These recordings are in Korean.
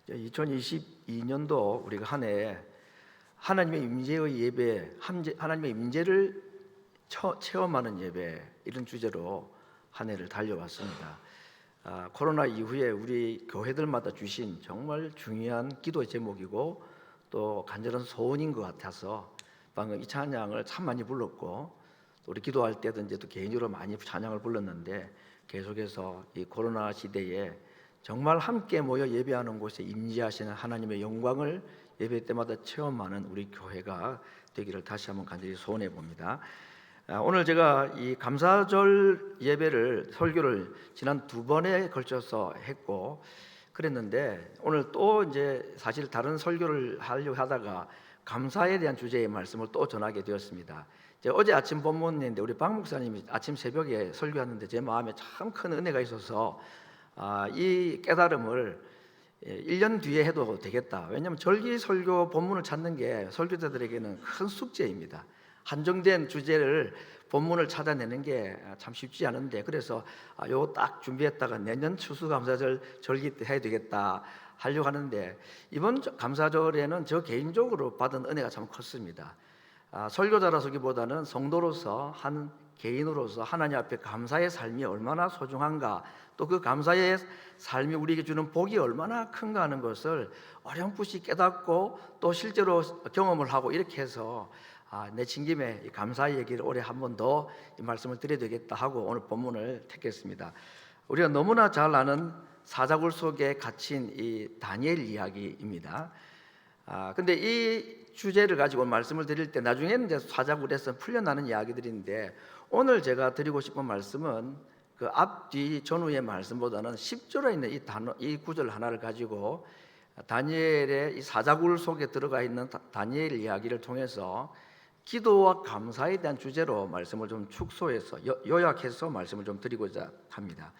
2022년도 우리가 한 해 하나님의 임재의 예배, 하나님의 임재를 체험하는 예배, 이런 주제로 한 해를 달려왔습니다. 코로나 이후에 우리 교회들마다 주신 정말 중요한 기도의 제목이고 또 간절한 소원인 것 같아서 방금 이 찬양을 참 많이 불렀고, 또 우리 기도할 때도 이제 또 개인적으로 많이 찬양을 불렀는데, 계속해서 이 코로나 시대에 정말 함께 모여 예배하는 곳에 임재하시는 하나님의 영광을 예배 때마다 체험하는 우리 교회가 되기를 다시 한번 간절히 소원해 봅니다. 오늘 제가 이 감사절 예배를 설교를 지난 2번에 걸쳐서 했고 그랬는데, 오늘 또 이제 사실 다른 설교를 하려고 하다가 감사에 대한 주제의 말씀을 또 전하게 되었습니다. 어제 아침 본문인데 우리 박 목사님이 아침 새벽에 설교하는데 제 마음에 참 큰 은혜가 있어서 이 깨달음을 1년 뒤에 해도 되겠다. 왜냐하면 절기 설교 본문을 찾는 게 설교자들에게는 큰 숙제입니다. 한정된 주제를 본문을 찾아내는 게 참 쉽지 않은데, 그래서 요거 딱 준비했다가 내년 추수감사절 절기 때 해야 되겠다 하려고 하는데, 이번 감사절에는 저 개인적으로 받은 은혜가 참 컸습니다. 설교자라서기보다는 성도로서, 한 개인으로서 하나님 앞에 감사의 삶이 얼마나 소중한가, 또 그 감사의 삶이 우리에게 주는 복이 얼마나 큰가 하는 것을 어렴풋이 깨닫고 또 실제로 경험을 하고, 이렇게 해서 내친 김에 이 감사의 얘기를 올해 한 번 더 이 말씀을 드려야 되겠다 하고 오늘 본문을 택했습니다. 우리가 너무나 잘 아는 사자굴 속에 갇힌 이 다니엘 이야기입니다. 근데 이 주제를 가지고 말씀을 드릴 때 나중에는 이제 사자굴에서 풀려나는 이야기들인데, 오늘 제가 드리고 싶은 말씀은 그 앞뒤 전후의 말씀보다는 10절에 있는 이 구절 하나를 가지고 다니엘의 이 사자굴 속에 들어가 있는 다니엘 이야기를 통해서 기도와 감사에 대한 주제로 말씀을 좀 축소해서 요약해서 말씀을 좀 드리고자 합니다.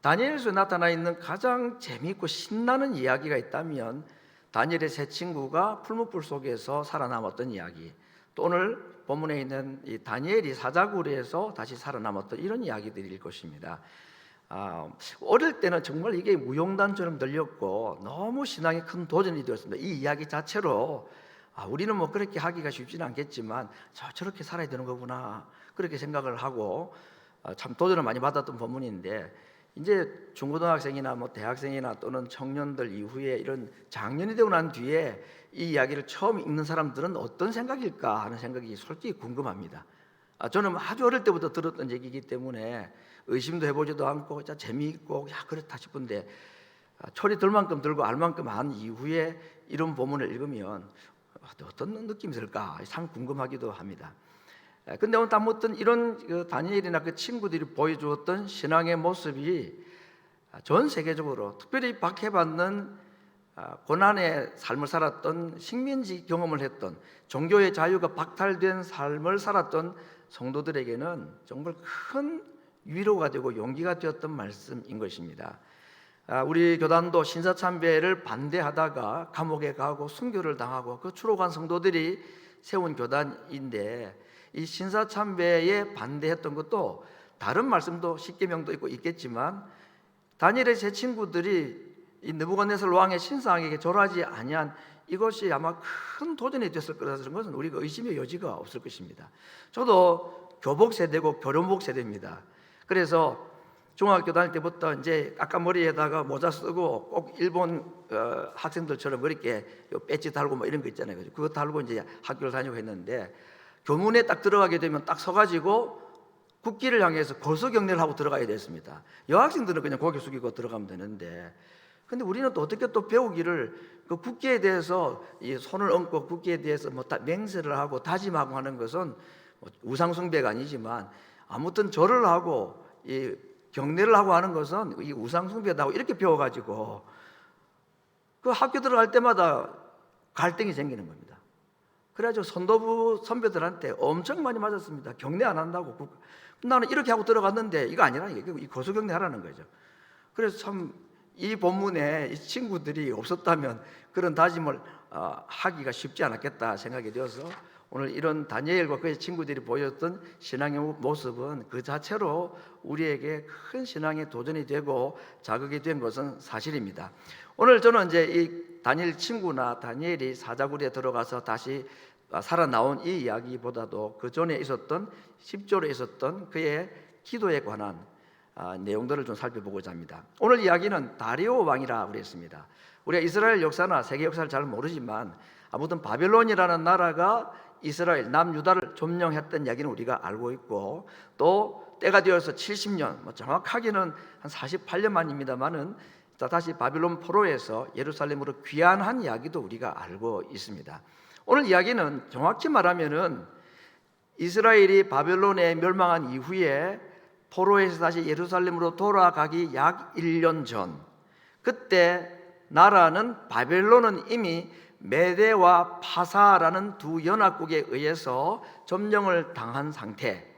다니엘서에 나타나 있는 가장 재미있고 신나는 이야기가 있다면 다니엘의 세 친구가 풀무불 속에서 살아남았던 이야기, 또 오늘 본문에 있는 이 다니엘이 사자굴에서 다시 살아남았던 이런 이야기들일 것입니다. 어릴 때는 정말 이게 무용단처럼 들렸고 너무 신앙에 큰 도전이 되었습니다. 이 이야기 자체로 우리는 뭐 그렇게 하기가 쉽지는 않겠지만 저렇게 살아야 되는 거구나, 그렇게 생각을 하고 참 도전을 많이 받았던 본문인데, 이제 중고등학생이나 뭐 대학생이나 또는 청년들 이후에 이런 장년이 되고 난 뒤에 이 이야기를 처음 읽는 사람들은 어떤 생각일까 하는 생각이 솔직히 궁금합니다. 저는 아주 어릴 때부터 들었던 얘기이기 때문에 의심도 해보지도 않고 재미있고 그렇다 싶은데, 철이 들 만큼 들고 알 만큼 안 이후에 이런 본문을 읽으면 어떤 느낌이 들까 참 궁금하기도 합니다. 근데 오늘 아무튼 이런 다니엘이나 그 친구들이 보여주었던 신앙의 모습이 전 세계적으로 특별히 박해받는 고난의 삶을 살았던, 식민지 경험을 했던, 종교의 자유가 박탈된 삶을 살았던 성도들에게는 정말 큰 위로가 되고 용기가 되었던 말씀인 것입니다. 우리 교단도 신사참배를 반대하다가 감옥에 가고 순교를 당하고 그 추록한 성도들이 세운 교단인데, 이 신사참배에 반대했던 것도 다른 말씀도 십계명도 있고 있겠지만, 다니엘의 세 친구들이 이 느부갓네살 왕의 신상에게 절하지 아니한 이것이 아마 큰 도전이 됐을 거라는 것은 우리가 의심의 여지가 없을 것입니다. 저도 교복 세대고 교련복 세대입니다. 그래서 중학교 다닐 때부터 이제 까까머리에다가 모자 쓰고 꼭 일본 학생들처럼 이렇게 배지 달고 뭐 이런 거 있잖아요. 그거 달고 이제 학교를 다니고 했는데, 교문에 딱 들어가게 되면 딱 서가지고 국기를 향해서 거수경례를 하고 들어가야 됐습니다. 여학생들은 그냥 고개 숙이고 들어가면 되는데, 근데 우리는 또 어떻게 또 배우기를 그 국기에 대해서 이 손을 얹고 국기에 대해서 뭐 맹세를 하고 다짐하고 하는 것은 뭐 우상숭배가 아니지만 아무튼 절을 하고 이 경례를 하고 하는 것은 이 우상숭배다고 이렇게 배워가지고 그 학교 들어갈 때마다 갈등이 생기는 겁니다. 그래가지고 선도부 선배들한테 엄청 많이 맞았습니다. 경례 안 한다고. 나는 이렇게 하고 들어갔는데 이거 아니라 이 거수경례 하라는 거죠. 그래서 참 이 본문에 이 친구들이 없었다면 그런 다짐을 하기가 쉽지 않았겠다 생각이 되어서 오늘 이런 다니엘과 그의 친구들이 보였던 신앙의 모습은 그 자체로 우리에게 큰 신앙의 도전이 되고 자극이 된 것은 사실입니다. 오늘 저는 이제 이 다니엘 친구나 다니엘이 사자굴에 들어가서 다시 살아나온 이 이야기보다도 그 전에 있었던 10절에 있었던 그의 기도에 관한 내용들을 좀 살펴보고자 합니다. 오늘 이야기는 다리오 왕이라 그랬습니다. 우리가 이스라엘 역사나 세계 역사를 잘 모르지만 아무튼 바벨론이라는 나라가 이스라엘 남유다를 점령했던 이야기는 우리가 알고 있고, 또 때가 되어서 70년, 정확하게는 한 48년 만입니다만은 다시 바벨론 포로에서 예루살렘으로 귀환한 이야기도 우리가 알고 있습니다. 오늘 이야기는 정확히 말하면은 이스라엘이 바벨론에 멸망한 이후에 포로에서 다시 예루살렘으로 돌아가기 약 1년 전, 그때 나라는 바벨론은 이미 메대와 파사라는 두 연합국에 의해서 점령을 당한 상태.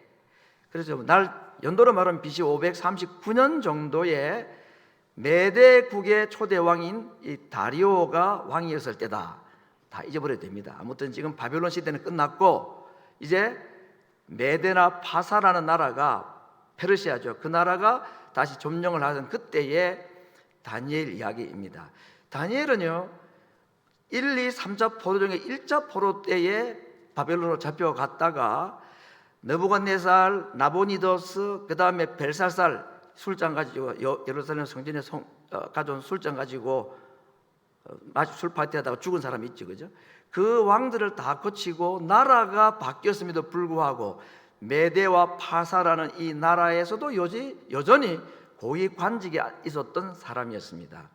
그래서 연도로 말하면 BC 539년 정도에 메대국의 초대 왕인 이 다리오가 왕이었을 때다. 다 잊어버려도 됩니다. 아무튼 지금 바벨론 시대는 끝났고 이제 메대나 파사라는 나라가, 페르시아죠, 그 나라가 다시 점령을 하던 그때의 다니엘 이야기입니다. 다니엘은요 1, 2, 3자 포로 중에 1자 포로 때에 바벨론으로 잡혀갔다가 느부갓네살, 나보니더스, 그 다음에 벨사살 술잔 가지고 예루살렘 성전에 가져온 술잔 가지고 술 파티하다가 죽은 사람이 있죠, 그죠? 그 왕들을 다 거치고 나라가 바뀌었음에도 불구하고 메대와 파사라는 이 나라에서도 여전히 고위 관직에 있었던 사람이었습니다.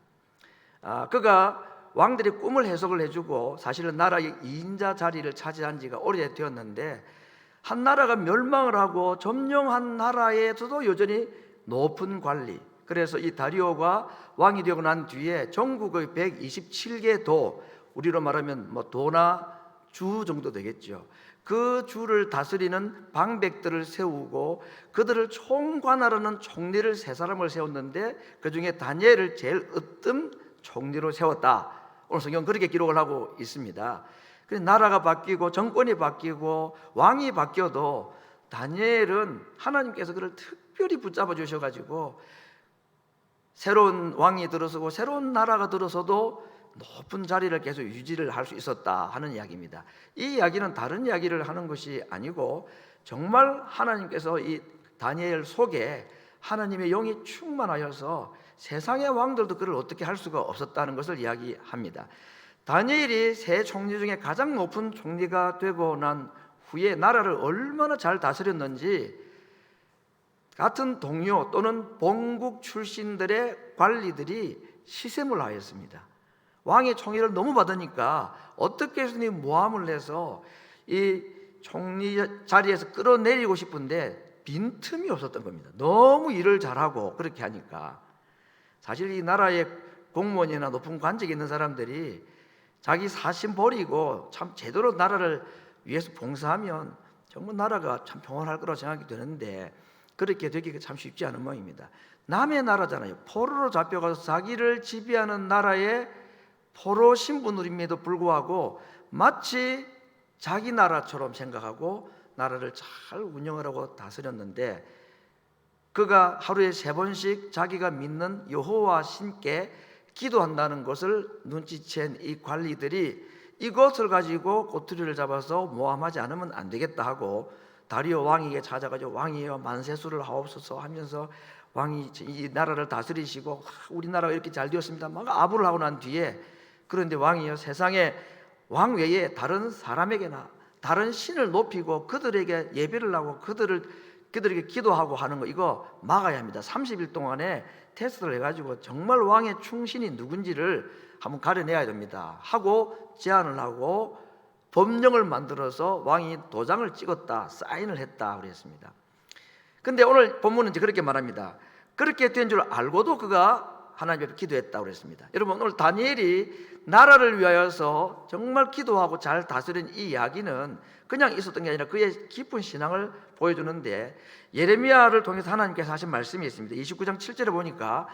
그가 왕들의 꿈을 해석을 해주고 사실은 나라의 2인자 자리를 차지한 지가 오래되었는데 한 나라가 멸망을 하고 점령한 나라에서도 여전히 높은 관리, 그래서 이 다리오가 왕이 되고 난 뒤에 전국의 127개 도, 우리로 말하면 도나 주 정도 되겠죠. 그 주를 다스리는 방백들을 세우고 그들을 총관하라는 총리를 3사람을 세웠는데 그 중에 다니엘을 제일 으뜸 총리로 세웠다. 오늘 성경 그렇게 기록을 하고 있습니다. 그래서 나라가 바뀌고 정권이 바뀌고 왕이 바뀌어도 다니엘은 하나님께서 그를 특별히 붙잡아 주셔가지고 새로운 왕이 들어서고 새로운 나라가 들어서도 높은 자리를 계속 유지를 할 수 있었다 하는 이야기입니다. 이 이야기는 다른 이야기를 하는 것이 아니고 정말 하나님께서 이 다니엘 속에 하나님의 영이 충만하여서 세상의 왕들도 그를 어떻게 할 수가 없었다는 것을 이야기합니다. 다니엘이 세 총리 중에 가장 높은 총리가 되고 난 후에 나라를 얼마나 잘 다스렸는지 같은 동료 또는 본국 출신들의 관리들이 시샘을 하였습니다. 왕의 총애를 너무 받으니까 어떻게 해서든 모함을 해서 이 총리 자리에서 끌어내리고 싶은데 빈틈이 없었던 겁니다. 너무 일을 잘하고 그렇게 하니까. 사실 이 나라의 공무원이나 높은 관직에 있는 사람들이 자기 사심 버리고 참 제대로 나라를 위해서 봉사하면 정말 나라가 참 평안할 거라고 생각이 되는데 그렇게 되기가 참 쉽지 않은 모양입니다. 남의 나라잖아요. 포로로 잡혀가서 자기를 지배하는 나라의 포로 신분임에도 불구하고 마치 자기 나라처럼 생각하고 나라를 잘 운영을 하고 다스렸는데, 그가 하루에 3번씩 자기가 믿는 여호와 신께 기도한다는 것을 눈치챈 이 관리들이 이것을 가지고 꼬투리를 잡아서 모함하지 않으면 안 되겠다 하고 다리오 왕에게 찾아가지고 왕이여 만세수를 하옵소서 하면서 왕이 이 나라를 다스리시고 우리나라가 이렇게 잘 되었습니다 막 아부를 하고 난 뒤에, 그런데 왕이여 세상에 왕 외에 다른 사람에게나 다른 신을 높이고 그들에게 예배를 하고 그들에게 기도하고 하는 거 이거 막아야 합니다. 30일 동안에 테스트를 해가지고 정말 왕의 충신이 누군지를 한번 가려내야 됩니다 하고 제안을 하고 법령을 만들어서 왕이 도장을 찍었다, 사인을 했다 그랬습니다. 근데 오늘 본문은 이제 그렇게 말합니다. 그렇게 된 줄 알고도 그가 하나님 앞에 기도했다고 그랬습니다. 여러분 오늘 다니엘이 나라를 위하여서 정말 기도하고 잘 다스린 이 이야기는 그냥 있었던 게 아니라 그의 깊은 신앙을 보여주는데, 예레미야를 통해서 하나님께서 하신 말씀이 있습니다. 29장 7절에 보니까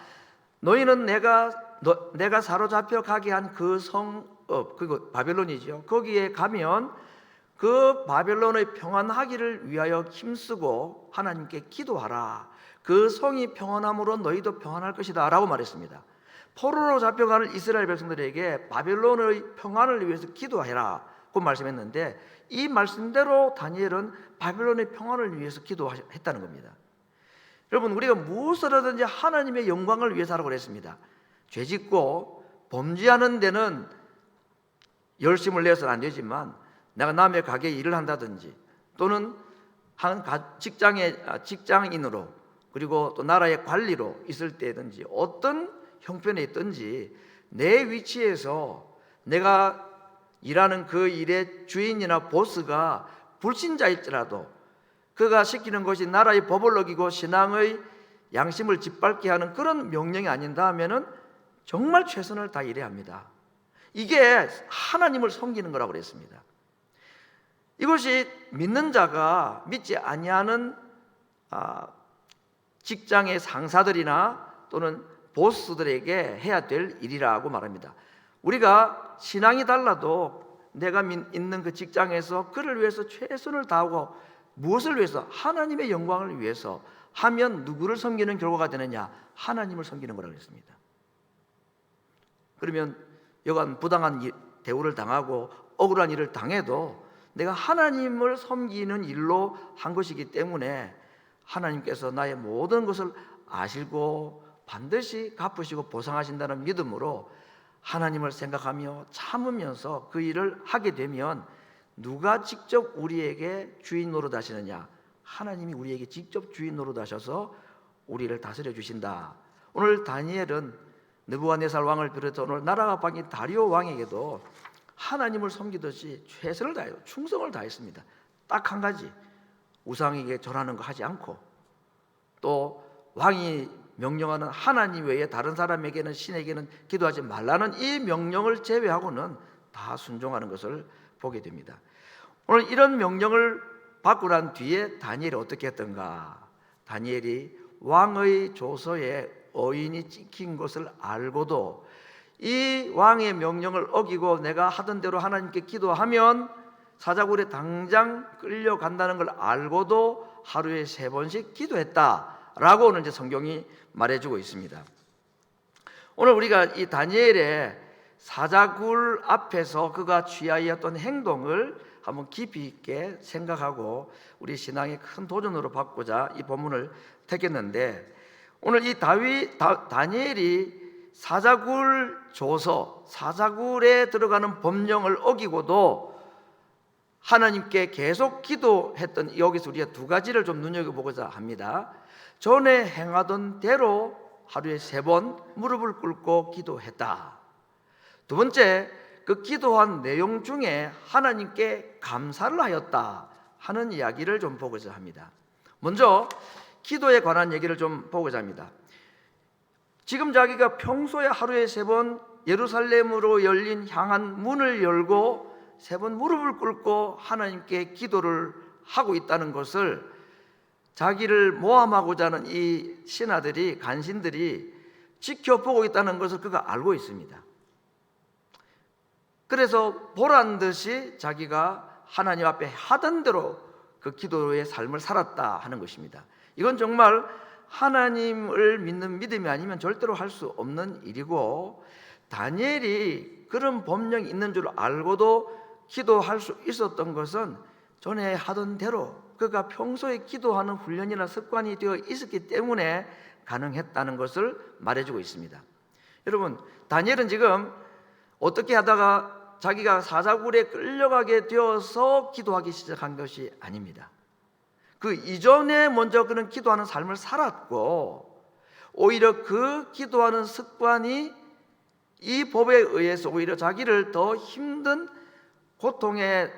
너희는 내가 사로잡혀 가게 한 그 성읍, 그리고 바벨론이죠. 거기에 가면 그 바벨론의 평안하기를 위하여 힘쓰고 하나님께 기도하라. 그 성이 평안함으로 너희도 평안할 것이다 라고 말했습니다. 포로로 잡혀가는 이스라엘 백성들에게 바벨론의 평안을 위해서 기도해라 고 말씀했는데, 이 말씀대로 다니엘은 바벨론의 평안을 위해서 기도했다는 겁니다. 여러분, 우리가 무엇을 하든지 하나님의 영광을 위해서 하라고 그랬습니다. 죄짓고 범죄하는 데는 열심을 내서는 안 되지만, 내가 남의 가게에 일을 한다든지 또는 한 직장인으로 그리고 또 나라의 관리로 있을 때든지 어떤 형편에 있든지 내 위치에서 내가 일하는 그 일의 주인이나 보스가 불신자일지라도 그가 시키는 것이 나라의 법을 어기고 신앙의 양심을 짓밟게 하는 그런 명령이 아닌다 하면은 정말 최선을 다 일해야 합니다. 이게 하나님을 섬기는 거라고 그랬습니다. 이것이 믿는 자가 믿지 아니하는 직장의 상사들이나 또는 보스들에게 해야 될 일이라고 말합니다. 우리가 신앙이 달라도 내가 있는 그 직장에서 그를 위해서 최선을 다하고 무엇을 위해서? 하나님의 영광을 위해서 하면 누구를 섬기는 결과가 되느냐? 하나님을 섬기는 거라고 했습니다. 그러면 여간 부당한 대우를 당하고 억울한 일을 당해도 내가 하나님을 섬기는 일로 한 것이기 때문에 하나님께서 나의 모든 것을 아시고 반드시 갚으시고 보상하신다는 믿음으로 하나님을 생각하며 참으면서 그 일을 하게 되면 누가 직접 우리에게 주인 노릇하시느냐? 하나님이 우리에게 직접 주인 노릇하셔서 우리를 다스려 주신다. 오늘 다니엘은 느부갓네살 왕을 비롯해 오늘 나라가 바뀐 다리오 왕에게도 하나님을 섬기듯이 최선을 다해요. 충성을 다했습니다. 딱 한 가지, 우상에게 절하는 거 하지 않고, 또 왕이 명령하는 하나님 외에 다른 사람에게는, 신에게는 기도하지 말라는 이 명령을 제외하고는 다 순종하는 것을 보게 됩니다. 오늘 이런 명령을 받고 난 뒤에 다니엘이 어떻게 했던가? 다니엘이 왕의 조서에 어인이 찍힌 것을 알고도 이 왕의 명령을 어기고 내가 하던 대로 하나님께 기도하면 사자굴에 당장 끌려간다는 걸 알고도 하루에 3번씩 기도했다라고 오늘 이제 성경이 말해주고 있습니다. 오늘 우리가 이 다니엘의 사자굴 앞에서 그가 취하였던 행동을 한번 깊이 있게 생각하고 우리 신앙의 큰 도전으로 바꾸자 이 본문을 택했는데, 오늘 이 다니엘이 사자굴 조서, 사자굴에 들어가는 법령을 어기고도 하나님께 계속 기도했던, 여기서 우리가 2가지를 좀 눈여겨보고자 합니다. 전에 행하던 대로 하루에 3번 무릎을 꿇고 기도했다. 2번째, 그 기도한 내용 중에 하나님께 감사를 하였다 하는 이야기를 좀 보고자 합니다. 먼저 기도에 관한 얘기를 좀 보고자 합니다. 지금 자기가 평소에 하루에 3번 예루살렘으로 향한 문을 열고 3번 무릎을 꿇고 하나님께 기도를 하고 있다는 것을 자기를 모함하고자 하는 이 신하들이, 간신들이 지켜보고 있다는 것을 그가 알고 있습니다. 그래서 보란 듯이 자기가 하나님 앞에 하던 대로 그 기도의 삶을 살았다 하는 것입니다. 이건 정말 하나님을 믿는 믿음이 아니면 절대로 할 수 없는 일이고, 다니엘이 그런 법령이 있는 줄 알고도 기도할 수 있었던 것은 전에 하던 대로 그가 평소에 기도하는 훈련이나 습관이 되어 있었기 때문에 가능했다는 것을 말해주고 있습니다. 여러분, 다니엘은 지금 어떻게 하다가 자기가 사자굴에 끌려가게 되어서 기도하기 시작한 것이 아닙니다. 그 이전에 먼저 그는 기도하는 삶을 살았고, 오히려 그 기도하는 습관이 이 법에 의해서 오히려 자기를 더 힘든 고통의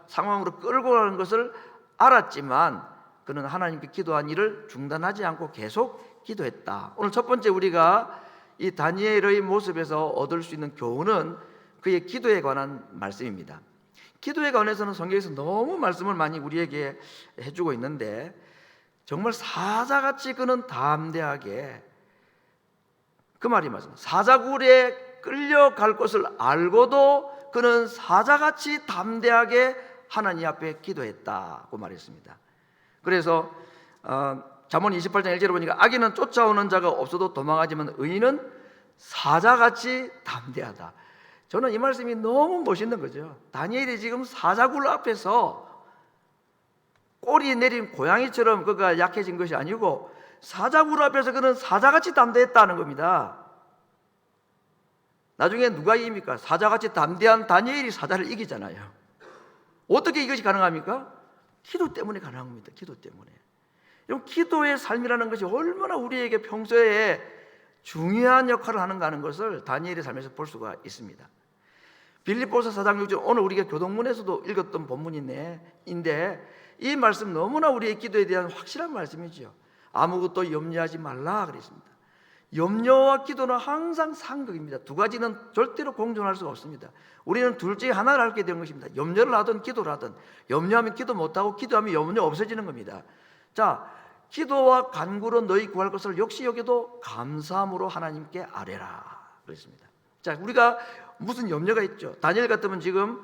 상황으로 끌고 가는 것을 알았지만 그는 하나님께 기도한 일을 중단하지 않고 계속 기도했다. 오늘 첫 번째 우리가 이 다니엘의 모습에서 얻을 수 있는 교훈은 그의 기도에 관한 말씀입니다. 기도에 관해서는 성경에서 너무 말씀을 많이 우리에게 해주고 있는데, 정말 사자같이 그는 담대하게, 그 말이 맞습니다. 사자굴에 끌려갈 것을 알고도 그는 사자같이 담대하게 하나님 앞에 기도했다고 말했습니다. 그래서 잠언 28장 1절에 보니까 악인은 쫓아오는 자가 없어도 도망하지만 의인은 사자같이 담대하다. 저는 이 말씀이 너무 멋있는 거죠. 다니엘이 지금 사자굴 앞에서 꼬리 내린 고양이처럼 그가 약해진 것이 아니고 사자굴 앞에서 그는 사자같이 담대했다는 겁니다. 나중에 누가 이깁니까? 사자같이 담대한 다니엘이 사자를 이기잖아요. 어떻게 이것이 가능합니까? 기도 때문에 가능한 겁니다. 기도 때문에. 여러분, 기도의 삶이라는 것이 얼마나 우리에게 평소에 중요한 역할을 하는가 하는 것을 다니엘의 삶에서 볼 수가 있습니다. 빌립보서 4장 6절, 오늘 우리가 교동문에서도 읽었던 본문인데 이 말씀 너무나 우리의 기도에 대한 확실한 말씀이죠. 아무것도 염려하지 말라 그랬습니다. 염려와 기도는 항상 상극입니다. 두 가지는 절대로 공존할 수가 없습니다. 우리는 둘 중에 하나를 하게 되는 것입니다. 염려를 하든 기도를 하든. 염려하면 기도 못하고 기도하면 염려 없어지는 겁니다. 자, 기도와 간구로 너희 구할 것을 역시 여기도 감사함으로 하나님께 아뢰라 그랬습니다. 자, 우리가 무슨 염려가 있죠? 다니엘 같으면 지금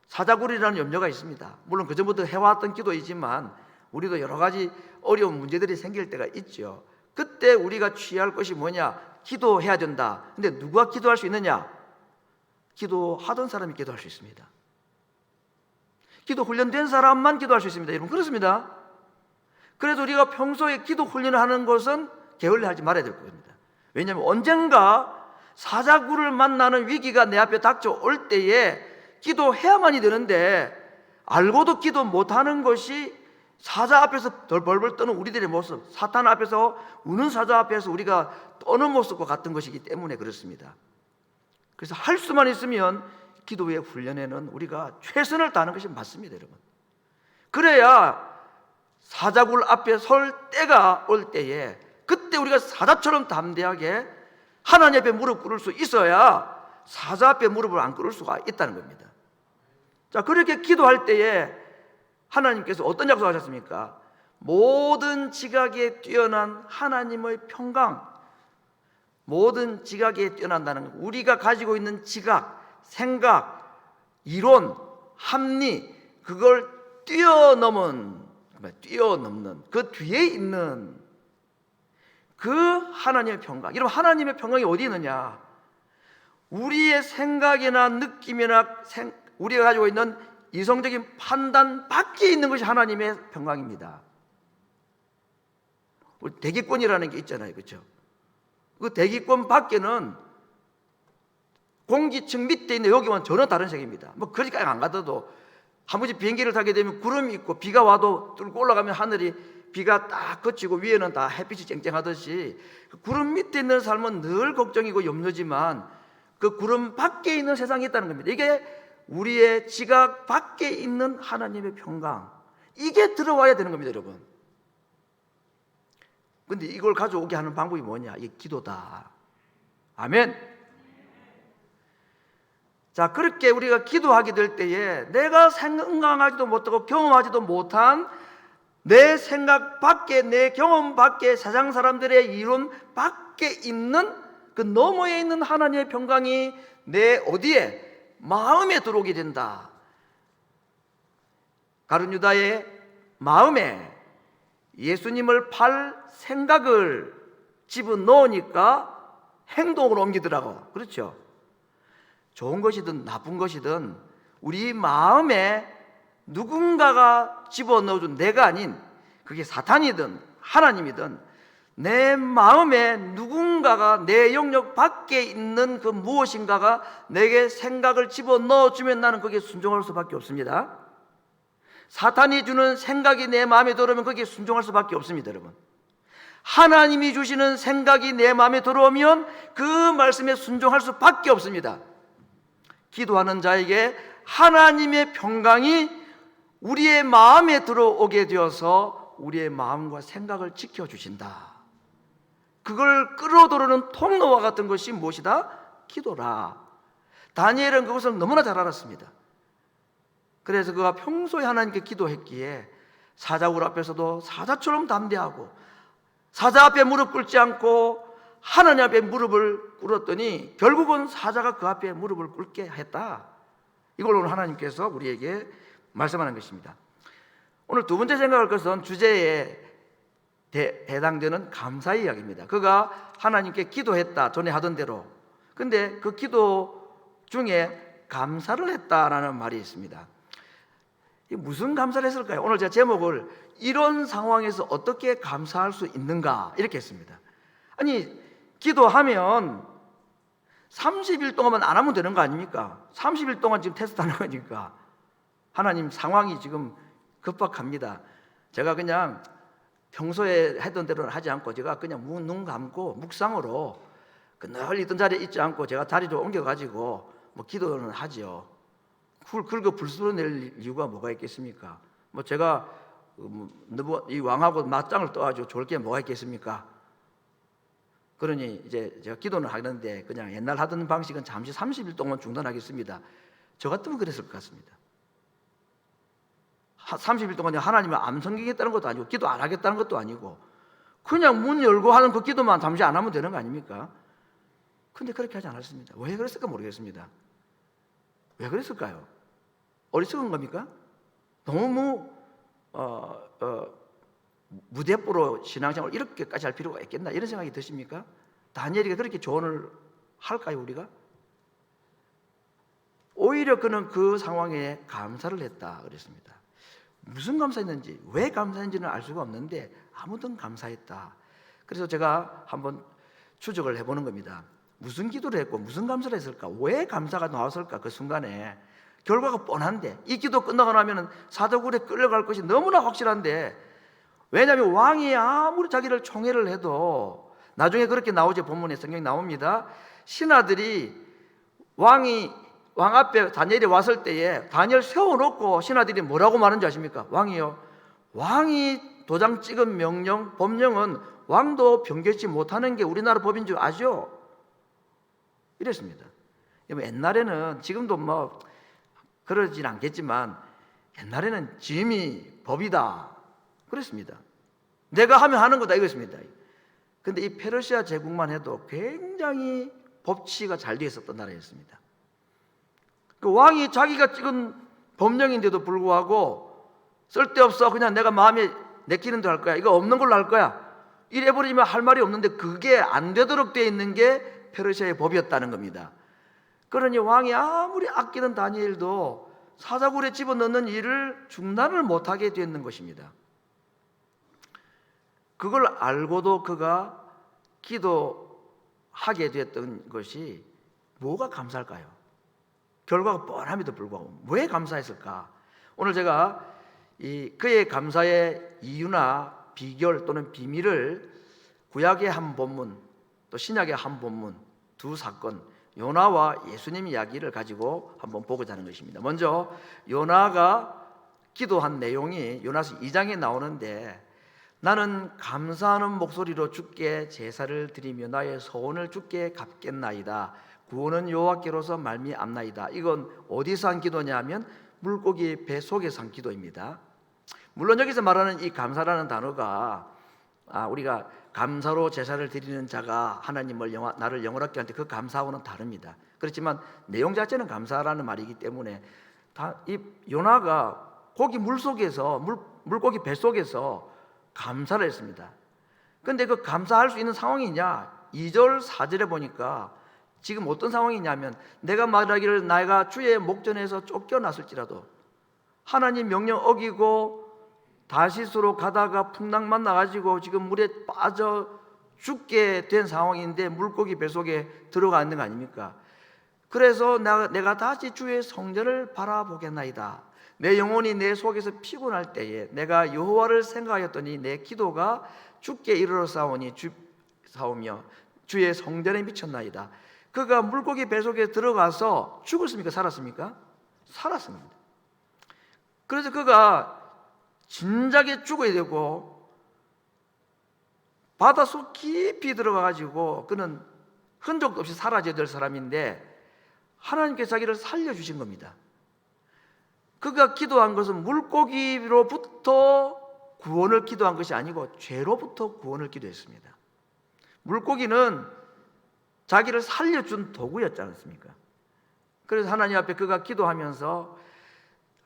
사자굴이라는 염려가 있습니다. 물론 그전부터 해왔던 기도이지만 우리도 여러 가지 어려운 문제들이 생길 때가 있죠. 그때 우리가 취할 것이 뭐냐? 기도해야 된다. 근데 누가 기도할 수 있느냐? 기도하던 사람이 기도할 수 있습니다. 기도 훈련된 사람만 기도할 수 있습니다. 여러분, 그렇습니다. 그래서 우리가 평소에 기도 훈련을 하는 것은 게을리하지 말아야 될 겁니다. 왜냐하면 언젠가 사자굴을 만나는 위기가 내 앞에 닥쳐올 때에 기도해야만이 되는데 알고도 기도 못하는 것이 사자 앞에서 덜 벌벌 떠는 우리들의 모습, 사탄 앞에서 우는 사자 앞에서 우리가 떠는 모습과 같은 것이기 때문에 그렇습니다. 그래서 할 수만 있으면 기도의 훈련에는 우리가 최선을 다하는 것이 맞습니다, 여러분. 그래야 사자굴 앞에 설 때가 올 때에 그때 우리가 사자처럼 담대하게 하나님 앞에 무릎 꿇을 수 있어야 사자 앞에 무릎을 안 꿇을 수가 있다는 겁니다. 자, 그렇게 기도할 때에 하나님께서 어떤 약속하셨습니까? 모든 지각에 뛰어난 하나님의 평강, 모든 지각에 뛰어난다는 것, 우리가 가지고 있는 지각, 생각, 이론, 합리, 그걸 뛰어넘는 그 뒤에 있는 그 하나님의 평강. 여러분, 하나님의 평강이 어디 있느냐? 우리의 생각이나 느낌이나 우리가 가지고 있는 이성적인 판단 밖에 있는 것이 하나님의 평강입니다. 우리 대기권이라는 게 있잖아요, 그렇죠? 그 대기권 밖에는 공기층 밑에 있는 여기와는 전혀 다른 색입니다. 뭐 거기까지 안 가도 한 번씩 비행기를 타게 되면 구름이 있고 비가 와도 뚫고 올라가면 하늘이 비가 딱 그치고 위에는 다 햇빛이 쨍쨍하듯이 그 구름 밑에 있는 삶은 늘 걱정이고 염려지만 그 구름 밖에 있는 세상이 있다는 겁니다. 이게 우리의 지각 밖에 있는 하나님의 평강, 이게 들어와야 되는 겁니다, 여러분. 근데 이걸 가져오게 하는 방법이 뭐냐? 이게 기도다. 아멘. 자, 그렇게 우리가 기도하게 될 때에 내가 생각하지도 못하고 경험하지도 못한 내 생각 밖에, 내 경험 밖에, 세상 사람들의 이론 밖에 있는 그 너머에 있는 하나님의 평강이 내 어디에? 마음에 들어오게 된다. 가룟 유다의 마음에 예수님을 팔 생각을 집어넣으니까 행동으로 옮기더라고. 그렇죠? 좋은 것이든 나쁜 것이든 우리 마음에 누군가가 집어넣어준 내가 아닌, 그게 사탄이든 하나님이든 내 마음에 누군가가 내 영역 밖에 있는 그 무엇인가가 내게 생각을 집어넣어주면 나는 거기에 순종할 수밖에 없습니다. 사탄이 주는 생각이 내 마음에 들어오면 거기에 순종할 수밖에 없습니다, 여러분. 하나님이 주시는 생각이 내 마음에 들어오면 그 말씀에 순종할 수밖에 없습니다. 기도하는 자에게 하나님의 평강이 우리의 마음에 들어오게 되어서 우리의 마음과 생각을 지켜주신다. 그걸 끌어들이는 통로와 같은 것이 무엇이다? 기도라. 다니엘은 그것을 너무나 잘 알았습니다. 그래서 그가 평소에 하나님께 기도했기에 사자굴 앞에서도 사자처럼 담대하고 사자 앞에 무릎 꿇지 않고 하나님 앞에 무릎을 꿇었더니 결국은 사자가 그 앞에 무릎을 꿇게 했다. 이걸 오늘 하나님께서 우리에게 말씀하는 것입니다. 오늘 두 번째 생각할 것은 주제에 해당되는 감사 이야기입니다. 그가 하나님께 기도했다, 전에 하던 대로. 근데 그 기도 중에 감사를 했다라는 말이 있습니다. 무슨 감사를 했을까요? 오늘 제가 제목을 이런 상황에서 어떻게 감사할 수 있는가 이렇게 했습니다. 아니, 기도하면 30일 동안만 안 하면 되는 거 아닙니까? 30일 동안 지금 테스트하는 거니까. 하나님, 상황이 지금 급박합니다. 제가 그냥 평소에 했던 대로 하지 않고 제가 그냥 눈 감고 묵상으로 늘 있던 자리에 있지 않고 제가 자리를 옮겨가지고 뭐 기도는 하죠. 긁어 불쏘낼 이유가 뭐가 있겠습니까? 뭐 제가 이 왕하고 맞짱을 떠가지고 좋을 게 뭐가 있겠습니까? 그러니 이제 제가 기도는 하는데 그냥 옛날 하던 방식은 잠시 30일 동안 중단하겠습니다. 저 같으면 그랬을 것 같습니다. 30일 동안 하나님을 안 섬기겠다는 것도 아니고 기도 안 하겠다는 것도 아니고 그냥 문 열고 하는 그 기도만 잠시 안 하면 되는 거 아닙니까? 근데 그렇게 하지 않았습니다. 왜 그랬을까 모르겠습니다. 왜 그랬을까요? 어리석은 겁니까? 너무 무대뽀로 신앙생활을 이렇게까지 할 필요가 있겠나 이런 생각이 드십니까? 다니엘이가 그렇게 조언을 할까요 우리가? 오히려 그는 그 상황에 감사를 했다 그랬습니다. 무슨 감사했는지 왜 감사했는지는 알 수가 없는데 아무튼 감사했다. 그래서 제가 한번 추적을 해보는 겁니다. 무슨 기도를 했고 무슨 감사를 했을까? 왜 감사가 나왔을까? 그 순간에 결과가 뻔한데 이 기도 끝나고 나면 사도굴에 끌려갈 것이 너무나 확실한데 왜냐하면 왕이 아무리 자기를 총애를 해도 나중에 그렇게 나오죠. 본문에 성경이 나옵니다. 신하들이 왕 앞에 다니엘이 왔을 때에 다니엘 세워놓고 신하들이 뭐라고 말하는지 아십니까? 왕이 도장 찍은 법령은 왕도 변개치 못하는 게 우리나라 법인 줄 아죠? 이랬습니다. 옛날에는 지금도 뭐 그러진 않겠지만 옛날에는 짐이 법이다 그랬습니다. 내가 하면 하는 거다 이것입니다. 근데 이 페르시아 제국만 해도 굉장히 법치가 잘 되어 있었던 나라였습니다. 그 왕이 자기가 찍은 법령인데도 불구하고 쓸데없어 그냥 내가 마음에 내키는 대로 할 거야, 이거 없는 걸로 할 거야 이래버리면 할 말이 없는데 그게 안 되도록 되어 있는 게 페르시아의 법이었다는 겁니다. 그러니 왕이 아무리 아끼는 다니엘도 사자굴에 집어넣는 일을 중단을 못하게 되는 것입니다. 그걸 알고도 그가 기도하게 됐던 것이 뭐가 감사할까요? 결과가 뻔함에도 불구하고 왜 감사했을까? 오늘 제가 그의 감사의 이유나 비결 또는 비밀을 구약의 한 본문 또 신약의 한 본문 두 사건 요나와 예수님 이야기를 가지고 한번 보고자 하는 것입니다. 먼저 요나가 기도한 내용이 요나서 2장에 나오는데 나는 감사하는 목소리로 주께 제사를 드리며 나의 소원을 주께 갚겠나이다. 구원은 여호와께로서 말미암나이다. 이건 어디서 한 기도냐면 물고기 배 속에서 한 기도입니다. 물론 여기서 말하는 이 감사라는 단어가 우리가 감사로 제사를 드리는 자가 하나님을 나를 영원하게 할 때 그 감사하고는 다릅니다. 그렇지만 내용 자체는 감사라는 말이기 때문에 이 요나가 고기 물고기 배 속에서 감사를 했습니다. 그런데 그 감사할 수 있는 상황이냐? 2절 4절에 보니까 지금 어떤 상황이냐면 내가 말하기를 내가 주의 목전에서 쫓겨났을지라도 하나님 명령 어기고 다시스로 가다가 풍랑만 나가지고 지금 물에 빠져 죽게 된 상황인데 물고기 배 속에 들어가 있는 거 아닙니까? 그래서 내가 다시 주의 성전을 바라보겠나이다. 내 영혼이 내 속에서 피곤할 때에 내가 여호와를 생각하였더니 내 기도가 주께 이르렀사오니 사오며 주의 성전에 미쳤나이다. 그가 물고기 배 속에 들어가서 죽었습니까? 살았습니까? 살았습니다. 그래서 그가 진작에 죽어야 되고 바닷속 깊이 들어가가지고 그는 흔적도 없이 사라져야 될 사람인데 하나님께서 자기를 살려주신 겁니다. 그가 기도한 것은 물고기로부터 구원을 기도한 것이 아니고 죄로부터 구원을 기도했습니다. 물고기는 자기를 살려준 도구였지 않습니까? 그래서 하나님 앞에 그가 기도하면서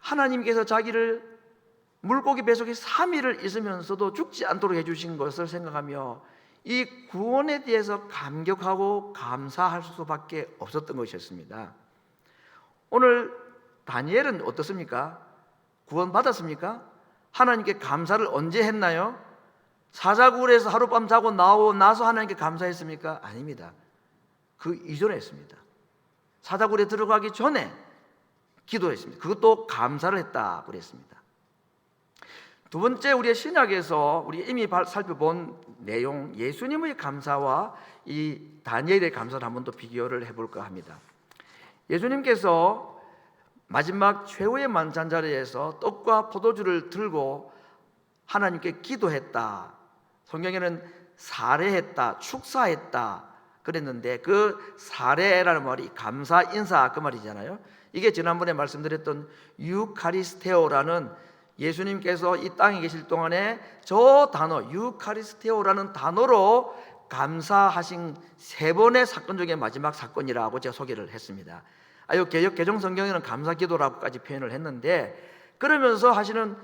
하나님께서 자기를 물고기 뱃속에 3일을 있으면서도 죽지 않도록 해주신 것을 생각하며 이 구원에 대해서 감격하고 감사할 수밖에 없었던 것이었습니다. 오늘 다니엘은 어떻습니까? 구원 받았습니까? 하나님께 감사를 언제 했나요? 사자굴에서 하룻밤 자고 나서 하나님께 감사했습니까? 아닙니다. 그 이전에 했습니다. 사자굴에 들어가기 전에 기도했습니다. 그것도 감사를 했다고 그랬습니다. 두 번째, 우리의 신약에서 우리 이미 살펴본 내용, 예수님의 감사와 이 다니엘의 감사를 한 번 더 비교를 해볼까 합니다. 예수님께서 마지막 최후의 만찬 자리에서 떡과 포도주를 들고 하나님께 기도했다. 성경에는 사례했다, 축사했다 그랬는데, 그 사례라는 말이 감사 인사 그 말이잖아요. 이게 지난번에 말씀드렸던 유카리스테오라는, 예수님께서 이 땅에 계실 동안에 저 단어 유카리스테오라는 단어로 감사하신 3번의 사건 중에 마지막 사건이라고 제가 소개를 했습니다. 개정 성경에는 감사기도라고까지 표현을 했는데, 그러면서 하시는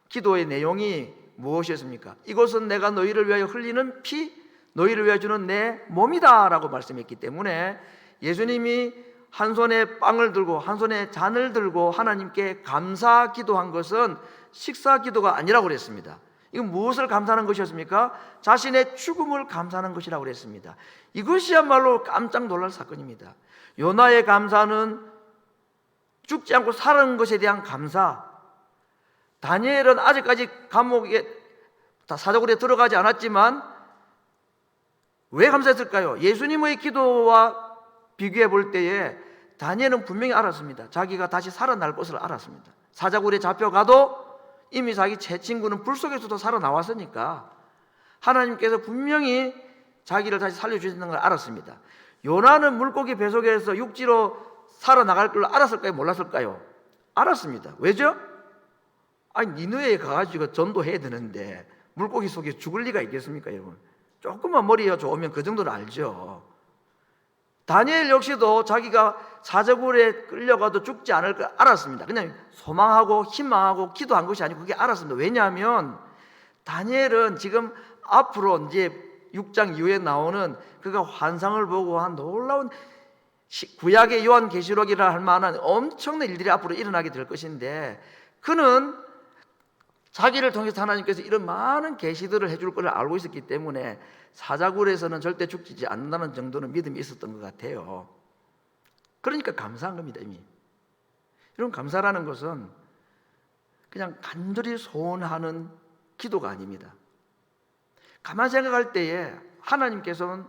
기도의 내용이 무엇이었습니까? 이것은 내가 너희를 위하여 흘리는 피, 너희를 위하여 주는 내 몸이다 라고 말씀했기 때문에, 예수님이 한 손에 빵을 들고 한 손에 잔을 들고 하나님께 감사 기도한 것은 식사 기도가 아니라고 그랬습니다. 이건 무엇을 감사하는 것이었습니까? 자신의 죽음을 감사하는 것이라고 그랬습니다. 이것이야말로 깜짝 놀랄 사건입니다. 요나의 감사는 죽지 않고 살아난 것에 대한 감사, 다니엘은 아직까지 감옥에 사자굴에 들어가지 않았지만 왜 감사했을까요? 예수님의 기도와 비교해 볼 때에 다니엘은 분명히 알았습니다. 자기가 다시 살아날 것을 알았습니다. 사자굴에 잡혀가도 이미 자기 제 친구는 불 속에서도 살아나왔으니까 하나님께서 분명히 자기를 다시 살려주신다는 걸 알았습니다. 요나는 물고기 뱃속에서 육지로 살아나갈 걸 알았을까요? 몰랐을까요? 알았습니다. 왜죠? 니느웨에 가가지고 전도해야 되는데 물고기 속에 죽을 리가 있겠습니까, 여러분? 조금만 머리가 좋으면 그 정도는 알죠. 다니엘 역시도 자기가 사자굴에 끌려가도 죽지 않을 걸 알았습니다. 그냥 소망하고 희망하고 기도한 것이 아니고 그게 알았습니다. 왜냐하면 다니엘은 지금 앞으로 이제 6장 이후에 나오는 그가 환상을 보고 한 놀라운 구약의 요한계시록이라 할 만한 엄청난 일들이 앞으로 일어나게 될 것인데, 그는 자기를 통해서 하나님께서 이런 많은 계시들을 해줄 것을 알고 있었기 때문에 사자굴에서는 절대 죽지 않는다는 정도는 믿음이 있었던 것 같아요. 그러니까 감사한 겁니다. 이미 이런 감사라는 것은 그냥 간절히 소원하는 기도가 아닙니다. 가만 생각할 때에 하나님께서는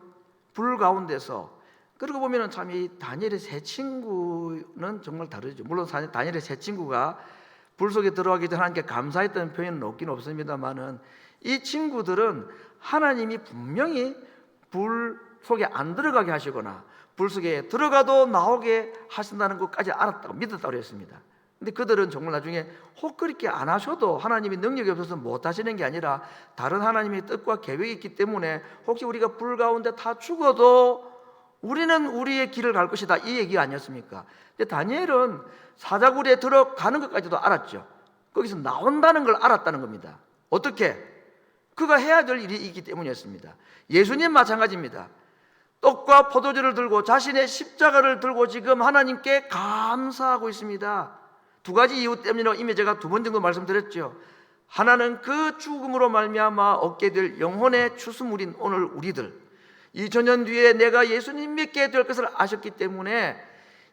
불 가운데서, 그러고 보면은 참 이 다니엘의 세 친구는 정말 다르죠. 물론 다니엘의 세 친구가 불 속에 들어가기 전에 하나님께 감사했다는 표현은 없긴 없습니다만은, 이 친구들은 하나님이 분명히 불 속에 안 들어가게 하시거나 불 속에 들어가도 나오게 하신다는 것까지 알았다고 믿었다고 그랬습니다. 근데 그들은 정말 나중에 혹 그렇게 안 하셔도 하나님이 능력이 없어서 못 하시는 게 아니라 다른 하나님의 뜻과 계획이 있기 때문에 혹시 우리가 불 가운데 다 죽어도 우리는 우리의 길을 갈 것이다, 이 얘기가 아니었습니까? 근데 다니엘은 사자굴에 들어가는 것까지도 알았죠. 거기서 나온다는 걸 알았다는 겁니다. 어떻게? 그가 해야 될 일이 있기 때문이었습니다. 예수님 마찬가지입니다. 떡과 포도주를 들고 자신의 십자가를 들고 지금 하나님께 감사하고 있습니다. 두 가지 이유 때문에 이미 제가 2번 정도 말씀드렸죠. 하나는 그 죽음으로 말미암아 얻게 될 영혼의 추수물인 오늘 우리들, 2000년 뒤에 내가 예수님 믿게 될 것을 아셨기 때문에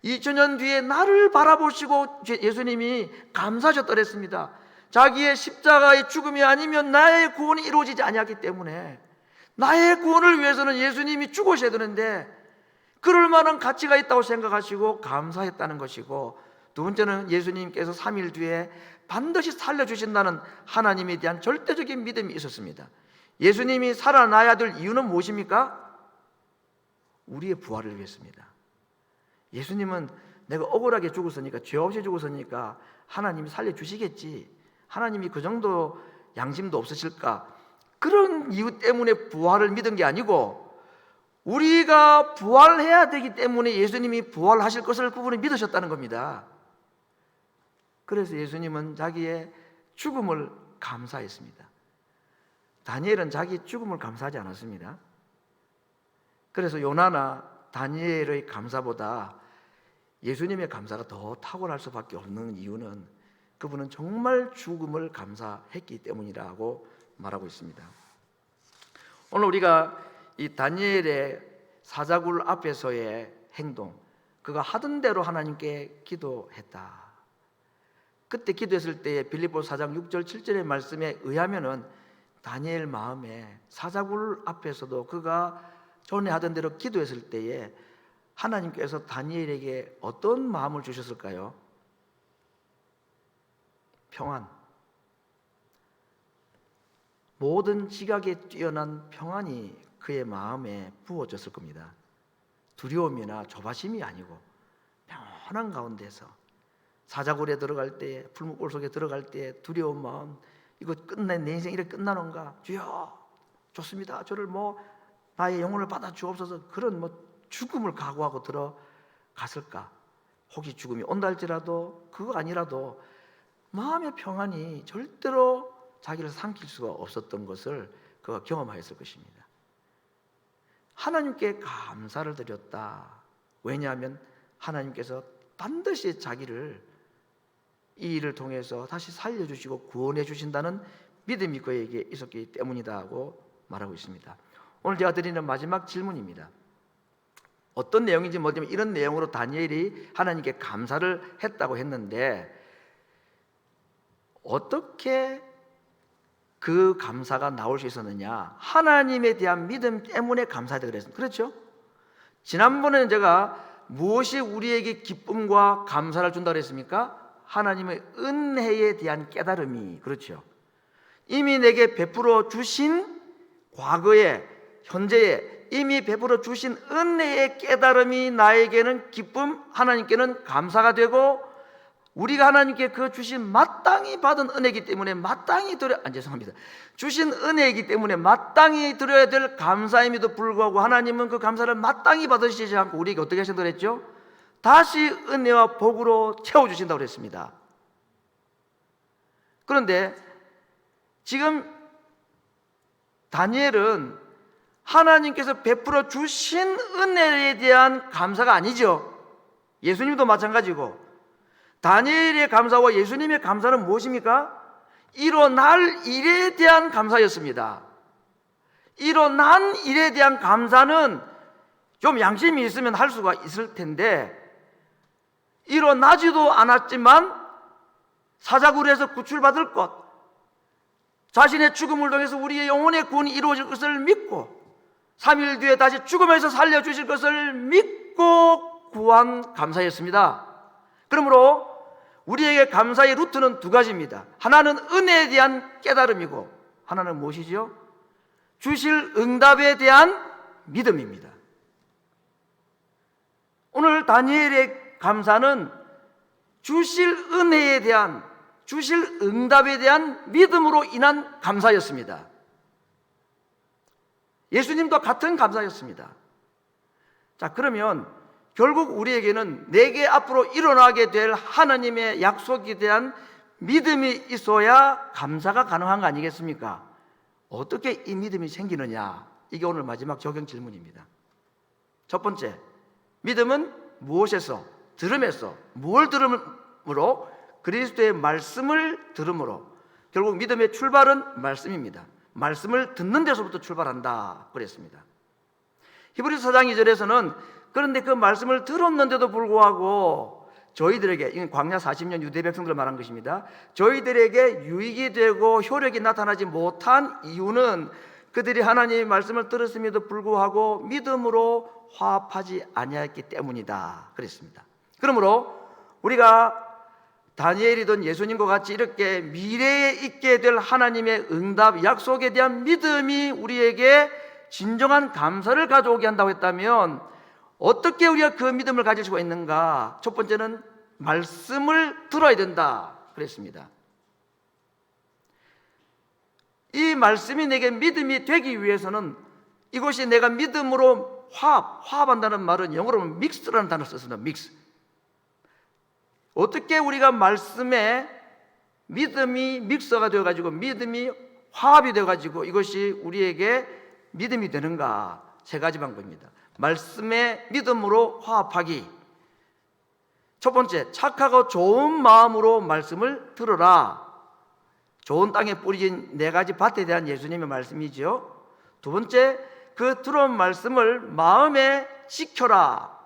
2000년 뒤에 나를 바라보시고 예수님이 감사하셨더랬습니다. 자기의 십자가의 죽음이 아니면 나의 구원이 이루어지지 아니하기 때문에 나의 구원을 위해서는 예수님이 죽으셔야 되는데 그럴 만한 가치가 있다고 생각하시고 감사했다는 것이고, 두 번째는 예수님께서 3일 뒤에 반드시 살려주신다는 하나님에 대한 절대적인 믿음이 있었습니다. 예수님이 살아나야 될 이유는 무엇입니까? 우리의 부활을 위해서입니다. 예수님은 내가 억울하게 죽었으니까, 죄 없이 죽었으니까 하나님이 살려주시겠지, 하나님이 그 정도 양심도 없으실까, 그런 이유 때문에 부활을 믿은 게 아니고 우리가 부활해야 되기 때문에 예수님이 부활하실 것을 그분이 믿으셨다는 겁니다. 그래서 예수님은 자기의 죽음을 감사했습니다. 다니엘은 자기 죽음을 감사하지 않았습니다. 그래서 요나나 다니엘의 감사보다 예수님의 감사가 더 탁월할 수밖에 없는 이유는 그분은 정말 죽음을 감사했기 때문이라고 말하고 있습니다. 오늘 우리가 이 다니엘의 사자굴 앞에서의 행동, 그가 하던 대로 하나님께 기도했다. 그때 기도했을 때에 빌립보서 4장 6절 7절의 말씀에 의하면은 다니엘 마음에 사자굴 앞에서도 그가 전에 하던 대로 기도했을 때에 하나님께서 다니엘에게 어떤 마음을 주셨을까요? 평안. 모든 지각에 뛰어난 평안이 그의 마음에 부어졌을 겁니다. 두려움이나 조바심이 아니고 평안한 가운데서 사자굴에 들어갈 때, 풀무불 속에 들어갈 때 두려운 마음, 이거 끝내 내 인생 이렇게 끝나는가? 주여, 좋습니다. 저를 나의 영혼을 받아 주옵소서. 그런 죽음을 각오하고 들어갔을까? 혹시 죽음이 온다 할지라도 그거 아니라도 마음의 평안이 절대로 자기를 삼킬 수가 없었던 것을 그가 경험하였을 것입니다. 하나님께 감사를 드렸다. 왜냐하면 하나님께서 반드시 자기를 이 일을 통해서 다시 살려주시고 구원해 주신다는 믿음이 그에게 있었기 때문이다 하고 말하고 있습니다. 오늘 제가 드리는 마지막 질문입니다. 어떤 내용인지 모르지만 이런 내용으로 다니엘이 하나님께 감사를 했다고 했는데 어떻게 그 감사가 나올 수 있었느냐? 하나님에 대한 믿음 때문에 감사하다 그랬습니다. 그렇죠? 지난번에는 제가 무엇이 우리에게 기쁨과 감사를 준다고 했습니까? 하나님의 은혜에 대한 깨달음이, 그렇죠? 이미 내게 베풀어 주신 과거에, 현재에 이미 베풀어 주신 은혜의 깨달음이 나에게는 기쁨, 하나님께는 감사가 되고, 우리가 하나님께 그 주신 마땅히 받은 은혜이기 때문에 마땅히 죄송합니다. 주신 은혜이기 때문에 마땅히 드려야 될 감사임에도 불구하고 하나님은 그 감사를 마땅히 받으시지 않고 우리에게 어떻게 하신다고 그랬죠? 다시 은혜와 복으로 채워주신다고 그랬습니다. 그런데 지금 다니엘은 하나님께서 베풀어 주신 은혜에 대한 감사가 아니죠. 예수님도 마찬가지고. 다니엘의 감사와 예수님의 감사는 무엇입니까? 일어날 일에 대한 감사였습니다. 일어난 일에 대한 감사는 좀 양심이 있으면 할 수가 있을 텐데 일어나지도 않았지만 사자굴에서 구출받을 것, 자신의 죽음을 통해서 우리의 영혼의 구원이 이루어질 것을 믿고 3일 뒤에 다시 죽음에서 살려주실 것을 믿고 구한 감사였습니다. 그러므로 우리에게 감사의 루트는 두 가지입니다. 하나는 은혜에 대한 깨달음이고 하나는 무엇이죠? 주실 응답에 대한 믿음입니다. 오늘 다니엘의 감사는 주실 은혜에 대한, 주실 응답에 대한 믿음으로 인한 감사였습니다. 예수님도 같은 감사였습니다. 자, 그러면 결국 우리에게는 내게 앞으로 일어나게 될 하나님의 약속에 대한 믿음이 있어야 감사가 가능한 거 아니겠습니까? 어떻게 이 믿음이 생기느냐? 이게 오늘 마지막 적용 질문입니다. 첫 번째, 믿음은 무엇에서? 들음에서. 뭘 들음으로? 그리스도의 말씀을 들음으로. 결국 믿음의 출발은 말씀입니다. 말씀을 듣는 데서부터 출발한다 그랬습니다. 히브리서 4장 2절에서는 그런데 그 말씀을 들었는데도 불구하고 저희들에게, 이건 광야 40년 유대 백성들을 말한 것입니다. 저희들에게 유익이 되고 효력이 나타나지 못한 이유는 그들이 하나님의 말씀을 들었음에도 불구하고 믿음으로 화합하지 아니하였기 때문이다 그랬습니다. 그러므로 우리가 다니엘이든 예수님과 같이 이렇게 미래에 있게 될 하나님의 응답, 약속에 대한 믿음이 우리에게 진정한 감사를 가져오게 한다고 했다면 어떻게 우리가 그 믿음을 가질 수가 있는가? 첫 번째는 말씀을 들어야 된다 그랬습니다. 이 말씀이 내게 믿음이 되기 위해서는 이것이 내가 믿음으로 화합한다는 말은 영어로는 믹스라는 단어를 썼습니다. 믹스. 어떻게 우리가 말씀에 믿음이 믹서가 되어가지고 믿음이 화합이 되어가지고 이것이 우리에게 믿음이 되는가? 세 가지 방법입니다. 말씀의 믿음으로 화합하기. 첫 번째, 착하고 좋은 마음으로 말씀을 들어라. 좋은 땅에 뿌려진 네 가지 밭에 대한 예수님의 말씀이죠. 두 번째, 그 들어온 말씀을 마음에 지켜라.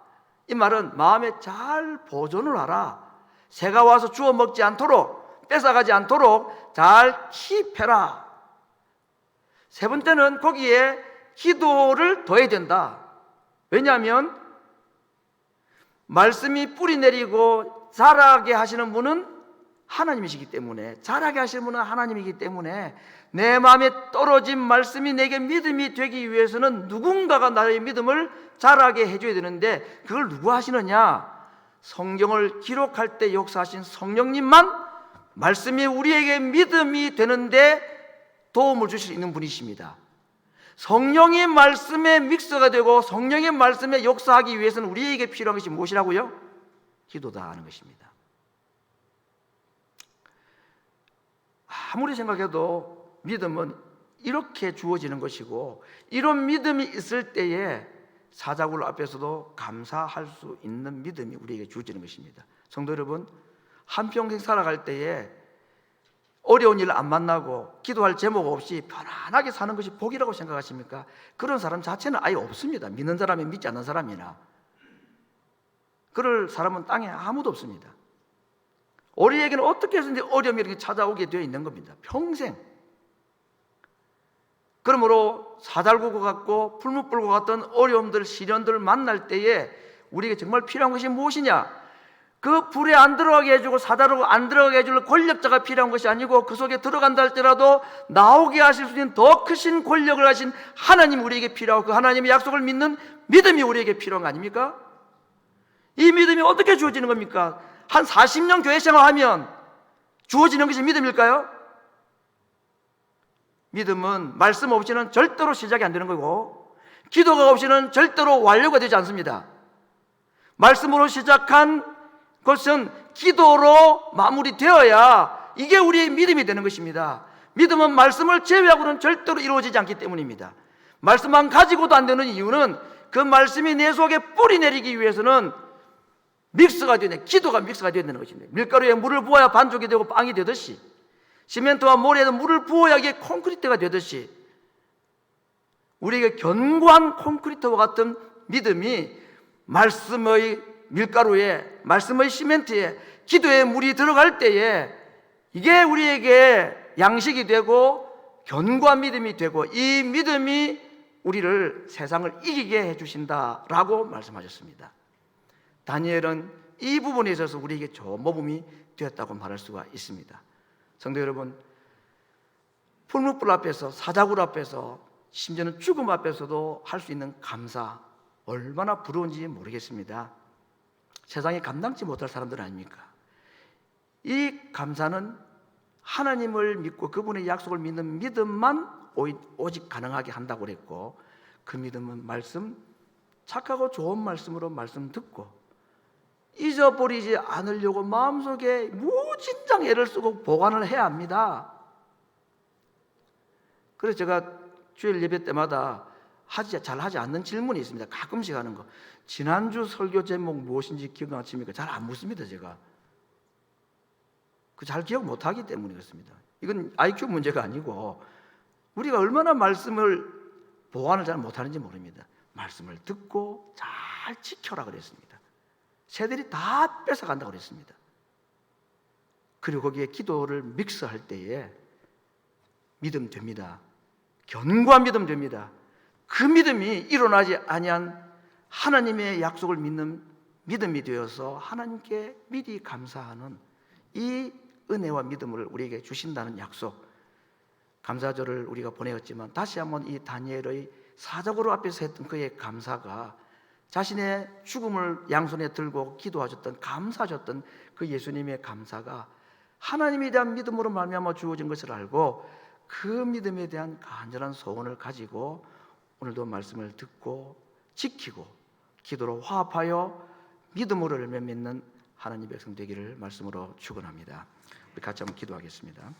이 말은 마음에 잘 보존을 하라. 새가 와서 주워 먹지 않도록, 뺏어가지 않도록 잘 킵해라. 세 번째는 거기에 기도를 더해야 된다. 왜냐하면 말씀이 뿌리 내리고 자라게 하시는 분은 하나님이시기 때문에, 자라게 하시는 분은 하나님이기 때문에 내 마음에 떨어진 말씀이 내게 믿음이 되기 위해서는 누군가가 나의 믿음을 자라게 해줘야 되는데, 그걸 누구 하시느냐? 성경을 기록할 때 역사하신 성령님만 말씀이 우리에게 믿음이 되는데 도움을 주실 수 있는 분이십니다. 성령의 말씀에 믹서가 되고 성령의 말씀에 역사하기 위해서는 우리에게 필요한 것이 무엇이라고요? 기도다 하는 것입니다. 아무리 생각해도 믿음은 이렇게 주어지는 것이고, 이런 믿음이 있을 때에 사자굴 앞에서도 감사할 수 있는 믿음이 우리에게 주어지는 것입니다. 성도 여러분, 한평생 살아갈 때에 어려운 일 안 만나고 기도할 제목 없이 편안하게 사는 것이 복이라고 생각하십니까? 그런 사람 자체는 아예 없습니다. 믿는 사람이 믿지 않는 사람이나. 그럴 사람은 땅에 아무도 없습니다. 우리에게는 어떻게 해서든지 어려움이 이렇게 찾아오게 되어 있는 겁니다. 평생. 그러므로 사달구고 같고 풀무불고 같던 어려움들, 시련들을 만날 때에 우리에게 정말 필요한 것이 무엇이냐? 그 불에 안 들어가게 해주고 사다르고 안 들어가게 해줄 권력자가 필요한 것이 아니고, 그 속에 들어간다 할지라도 나오게 하실 수 있는 더 크신 권력을 하신 하나님이 우리에게 필요하고, 그 하나님의 약속을 믿는 믿음이 우리에게 필요한 거 아닙니까? 이 믿음이 어떻게 주어지는 겁니까? 한 40년 교회 생활하면 주어지는 것이 믿음일까요? 믿음은 말씀 없이는 절대로 시작이 안 되는 거고, 기도가 없이는 절대로 완료가 되지 않습니다. 말씀으로 시작한 것은 기도로 마무리되어야 이게 우리의 믿음이 되는 것입니다. 믿음은 말씀을 제외하고는 절대로 이루어지지 않기 때문입니다. 말씀만 가지고도 안 되는 이유는 그 말씀이 내 속에 뿌리 내리기 위해서는 믹스가 되는, 기도가 믹스가 되어야 되는 것입니다. 밀가루에 물을 부어야 반죽이 되고 빵이 되듯이, 시멘트와 모래에도 물을 부어야 이게 콘크리트가 되듯이, 우리에게 견고한 콘크리트와 같은 믿음이 말씀의 밀가루에, 말씀의 시멘트에, 기도에 물이 들어갈 때에 이게 우리에게 양식이 되고 견고한 믿음이 되고, 이 믿음이 우리를 세상을 이기게 해주신다라고 말씀하셨습니다. 다니엘은 이 부분에 있어서 우리에게 좋은 모범이 되었다고 말할 수가 있습니다. 성도 여러분, 풀무불 앞에서, 사자굴 앞에서, 심지어는 죽음 앞에서도 할 수 있는 감사, 얼마나 부러운지 모르겠습니다. 세상에 감당치 못할 사람들 아닙니까? 이 감사는 하나님을 믿고 그분의 약속을 믿는 믿음만 오직 가능하게 한다고 그랬고, 그 믿음은 말씀, 착하고 좋은 말씀으로 말씀 듣고 잊어버리지 않으려고 마음속에 무진장 애를 쓰고 보관을 해야 합니다. 그래서 제가 주일 예배 때마다 잘 하지 않는 질문이 있습니다. 가끔씩 하는 거. 지난주 설교 제목 무엇인지 기억나십니까? 잘 안 묻습니다, 제가. 잘 기억 못하기 때문에 그렇습니다. 이건 IQ 문제가 아니고 우리가 얼마나 말씀을 보완을 잘 못하는지 모릅니다. 말씀을 듣고 잘 지켜라 그랬습니다. 새들이 다 뺏어간다고 그랬습니다. 그리고 거기에 기도를 믹스할 때에 믿음 됩니다. 견고한 믿음 됩니다. 그 믿음이 일어나지 아니한 하나님의 약속을 믿는 믿음이 되어서 하나님께 미리 감사하는 이 은혜와 믿음을 우리에게 주신다는 약속, 감사절을 우리가 보내었지만 다시 한번 이 다니엘의 사자굴 앞에서 했던 그의 감사가 자신의 죽음을 양손에 들고 기도하셨던, 감사하셨던 그 예수님의 감사가 하나님에 대한 믿음으로 말미암아 주어진 것을 알고 그 믿음에 대한 간절한 소원을 가지고 오늘도 말씀을 듣고 지키고 기도로 화합하여 믿음으로 열매 맺는 하나님 백성 되기를 말씀으로 축원합니다. 우리 같이 한번 기도하겠습니다.